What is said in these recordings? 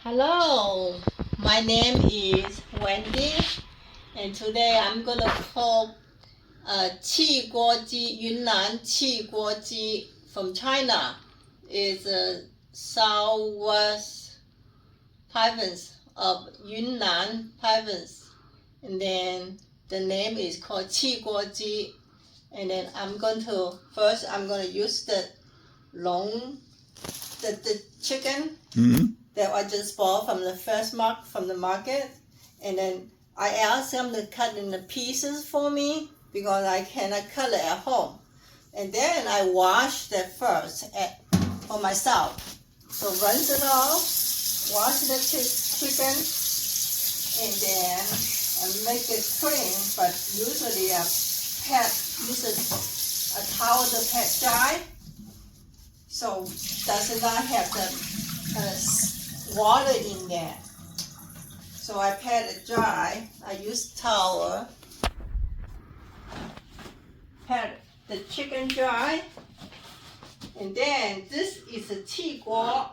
Hello, my name is Wendy, and today I'm gonna cook qi guo ji, Yunnan qi guo ji from China. It's a southwest province of Yunnan province, and then the name is called qi guo ji. And then I'm going to use the chicken. Mm-hmm. That I just bought from the market, and then I asked them to cut in the pieces for me because I cannot cut it at home. And then I wash that first for myself. So rinse it off, wash the chicken, and then I make it clean. But usually I use a towel to pat dry, so does not have the water in there. So I pat it dry. I use towel, pat the chicken dry, and then this is a qi guo.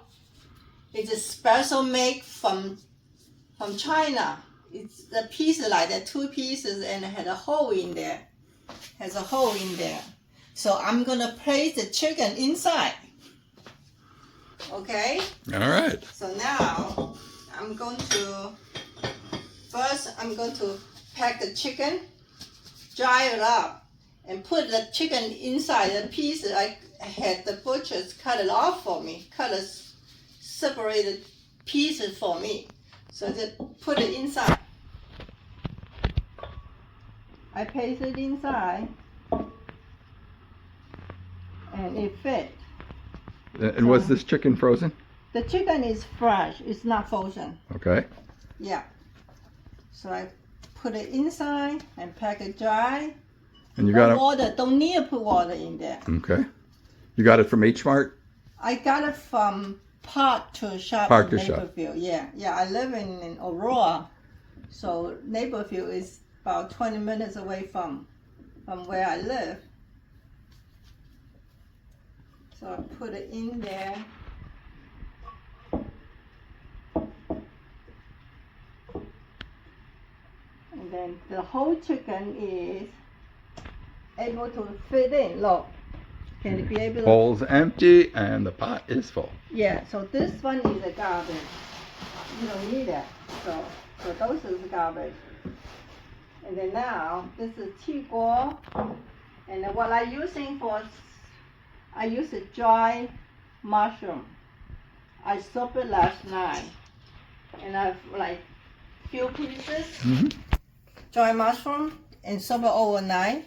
It's a special make from China. It's a piece like that, 2 pieces, and it had a hole in there. Has a hole in there. So I'm gonna place the chicken inside. Okay? All right. So now I'm going to pack the chicken, dry it up, and put the chicken inside the pieces. I had the butchers cut it off for me, separated pieces for me. So just put it inside. I place it inside, and it fits. And was this chicken frozen? The chicken is fresh. It's not frozen. Okay. Yeah. So I put it inside and pack it dry. And you got it? Water. Don't need to put water in there. Okay. You got it from H Mart? I got it from Park to Shop Park in to Shop. Naperville. Yeah. I live in Aurora, so Naperville is about 20 minutes away from where I live. So I put it in there. And then the whole chicken is able to fit in. Look, can it be able to? Bowl's empty and the pot is full. Yeah, so this one is a garbage. You don't need that. So those is garbage. And then now, this is qi guo. And then what I'm using I use a dry mushroom. I soaked it last night. And I have like few pieces. Mm-hmm. Dry mushroom and soak it overnight.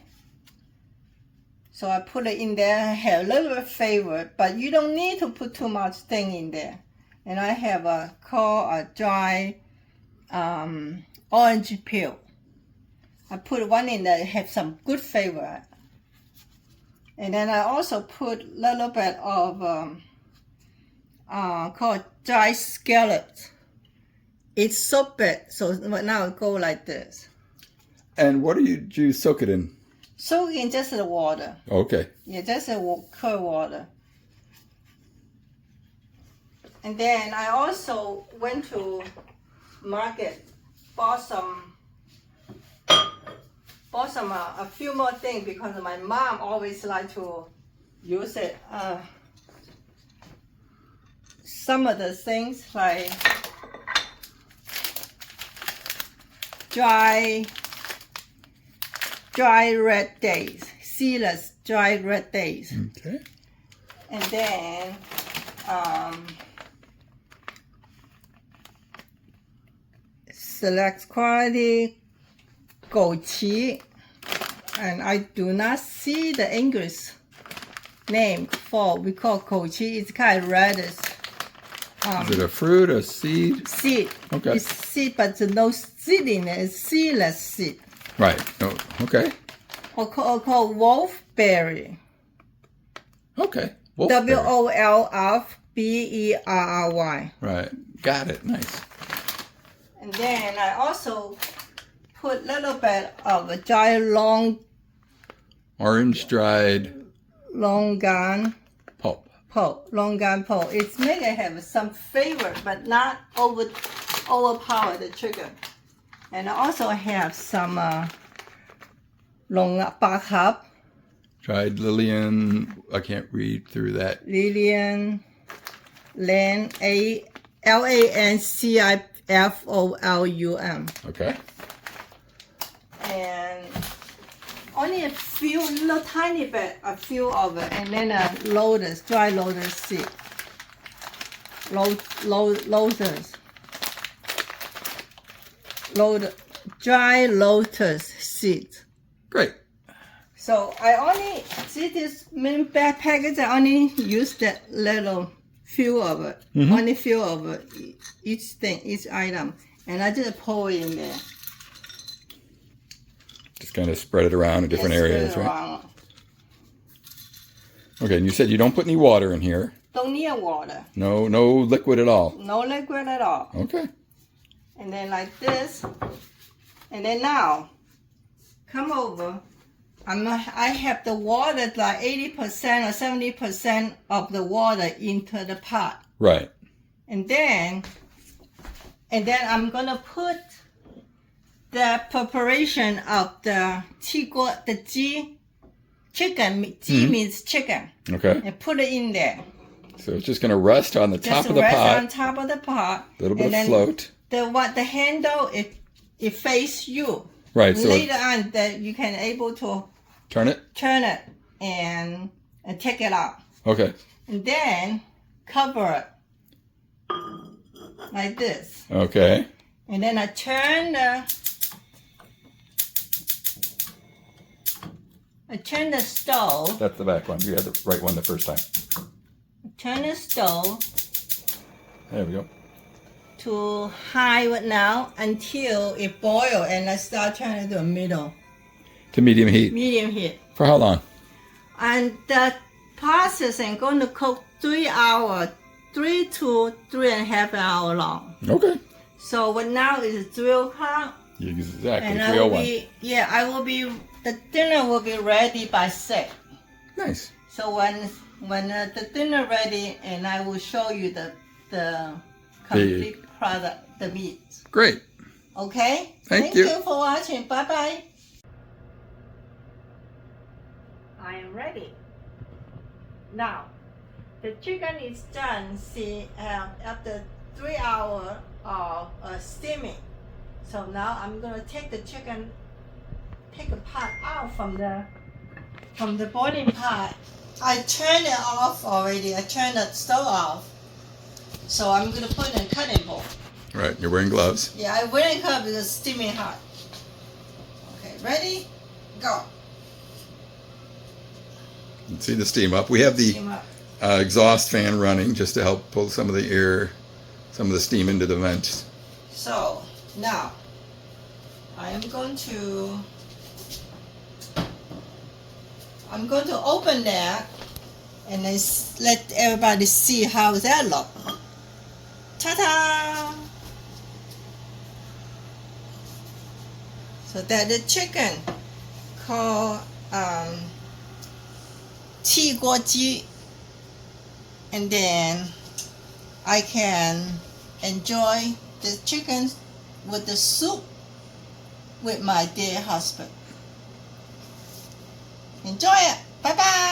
So I put it in there, have a little bit flavor, but you don't need to put too much thing in there. And I have a dry orange peel. I put one in there, have some good flavor. And then I also put a little bit of called dry scallops. It's so big, so now it go like this. And what do you soak it in? Soak in just the water. Okay. Yeah, just the cold water. And then I also went to market, bought a few more things because my mom always like to use it. Some of the things like dry red dates, seedless dry red dates. Okay. And then select quality goji, and I do not see the English name for. We call goji. It's kind of reddish. Is it a fruit, a seed? Seed. Okay. It's seed, but no seed in it. It's seedless seed. Right. Oh, okay. Or called wolfberry. Okay. WOLFBERRY. Right. Got it. Nice. And then I also put a little bit of a dry Orange dried longan pulp. pole, long gun pole. It's may have some flavor, but not overpower the chicken. And I also have some long bak hop, Dried Lillian. I can't read through that. Lillian, Lan, Lancifolium. Okay. And only a few, little tiny bit, a few of it, and then lotus, dry lotus seed. Dry lotus seed. Great. So I only see this main bag package. I only use that little few of it, only few of it, each thing, each item, and I just pour it in there. Just kind of spread it around in different areas, right? Okay, and you said you don't put any water in here. Don't need water. No liquid at all. No liquid at all. Okay. And then like this, and then now, come over. I have the water like 80% or 70% of the water into the pot. Right. And then I'm gonna put the preparation of the chicken. Ji means chicken. Okay. And put it in there. So it's just going to rest on the top of the pot. On top of the pot. A little bit of float. The handle it face you. Right. So later on that you can able to turn it and take it out. Okay. And then cover it like this. Okay. And then I turn the stove. That's the back one. You had the right one the first time. Turn the stove. There we go. To high right now until it boils, and I start turning to middle. To medium heat. Medium heat. For how long? And the process is going to cook 3 hours, 3 to 3.5 hours long. Okay. So what now is 3 o'clock. Exactly. And 3:01. The dinner will be ready by 6. Nice. So when the dinner ready, and I will show you the complete product, the meat. Great. Okay? Thank you. Thank you for watching. Bye-bye. I am ready. Now, the chicken is done. See, after 3 hours of steaming. So now I'm gonna take the chicken, take a pot out from the boiling pot. I turned it off already. I turned the stove off. So I'm gonna put it in a cutting board. Right. You're wearing gloves. Yeah, I wearing gloves because it's steaming hot. Okay, ready? Go. You can see the steam up. We have the exhaust fan running just to help pull some of the air, some of the steam into the vents. So now I am going to open that and then let everybody see how that look. Ta-da! So that the chicken called 汽锅鸡, and then I can enjoy the chicken with the soup with my dear husband. Enjoy it. Bye-bye.